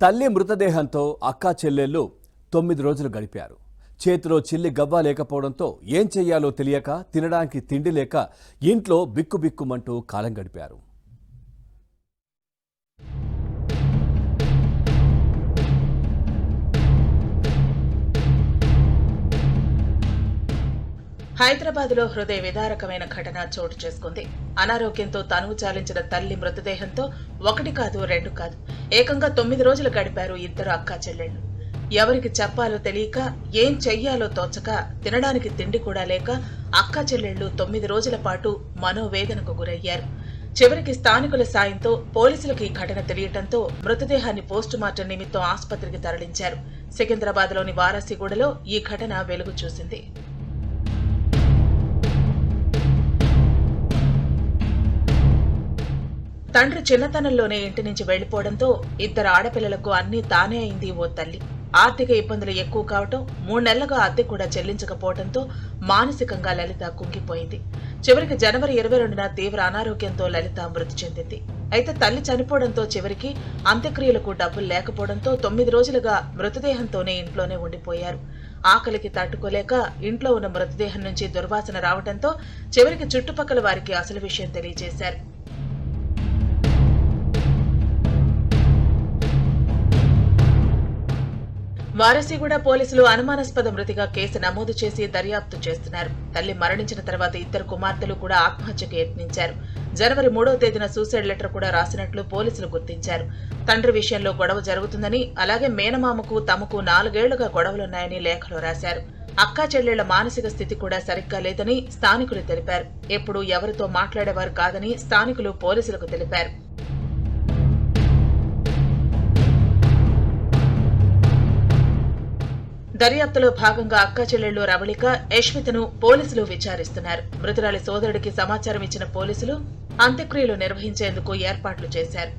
తల్లి మృతదేహంతో అక్కా చెల్లెళ్ళు 9 రోజులు గడిపారు. చేతిలో చిల్లి గవ్వ లేకపోవడంతో ఏం చెయ్యాలో తెలియక, తినడానికి తిండి లేక ఇంట్లో బిక్కుబిక్కుమంటూ కాలం గడిపారు. హైదరాబాద్లో హృదయ విదారకమైన ఘటన చోటు చేసుకుంది. అనారోగ్యంతో తనువు చాలించిన తల్లి మృతదేహంతో ఒకటి కాదు, రెండు కాదు, ఏకంగా 9 రోజులు గడిపారు ఇద్దరు అక్కా చెల్లెళ్లు. ఎవరికి చెప్పాలో తెలియక, ఏం చెయ్యాలో తోచక, తినడానికి తిండి కూడా లేక అక్కా చెల్లెళ్లు 9 రోజుల పాటు మనోవేదనకు గురయ్యారు. చివరికి స్థానికుల సాయంతో పోలీసులకు ఈ ఘటన తెలియటంతో మృతదేహాన్ని పోస్టుమార్టం నిమిత్తం ఆసుపత్రికి తరలించారు. సికింద్రాబాద్లోని వారాసిగూడలో ఈ ఘటన వెలుగు చూసింది. తండ్రి చిన్నతనంలోనే ఇంటి నుంచి వెళ్లిపోవడంతో ఇద్దరు ఆడపిల్లలకు అన్నీ తానే అయింది ఓ తల్లి. ఆర్థిక ఇబ్బందులు ఎక్కువ కావటం, 3 నెలలుగా అద్దె కూడా చెల్లించకపోవడంతో మానసికంగా లలిత కుంగిపోయింది. చివరికి జనవరి 22న తీవ్ర అనారోగ్యంతో లలిత మృతి చెందింది. అయితే తల్లి చనిపోవడంతో చివరికి అంత్యక్రియలకు డబ్బులు లేకపోవడంతో 9 రోజులుగా మృతదేహంతోనే ఇంట్లోనే ఉండిపోయారు. ఆకలికి తట్టుకోలేక ఇంట్లో ఉన్న మృతదేహం నుంచి దుర్వాసన రావడంతో చివరికి చుట్టుపక్కల వారికి అసలు విషయం తెలియజేశారు. వారసిగూడ పోలీసులు అనుమానాస్పద మృతిగా కేసు నమోదు చేసి దర్యాప్తు చేస్తున్నారు. తల్లి మరణించిన తర్వాత ఇద్దరు కుమార్తెలు కూడా ఆత్మహత్యకు యత్నించారు. జనవరి 3వ తేదీన సూసైడ్ లెటర్ కూడా రాసినట్లు పోలీసులు గుర్తించారు. తండ్రి విషయంలో గొడవ జరుగుతుందని, అలాగే మేనమామకు తమకు 4 ఏళ్లుగా గొడవలున్నాయని లేఖలో రాశారు. అక్కా చెల్లెళ్ల మానసిక స్థితి కూడా సరిగ్గా లేదని స్థానికులు తెలిపారు. ఎప్పుడూ ఎవరితో మాట్లాడేవారు కాదని స్థానికులు పోలీసులకు తెలిపారు. దర్యాప్తులో భాగంగా అక్కా చెల్లెళ్లు రవళిక, యశ్వితను పోలీసులు విచారిస్తున్నారు. మృతురాలి సోదరుడికి సమాచారం ఇచ్చిన పోలీసులు అంత్యక్రియలు నిర్వహించేందుకు ఏర్పాట్లు చేశారు.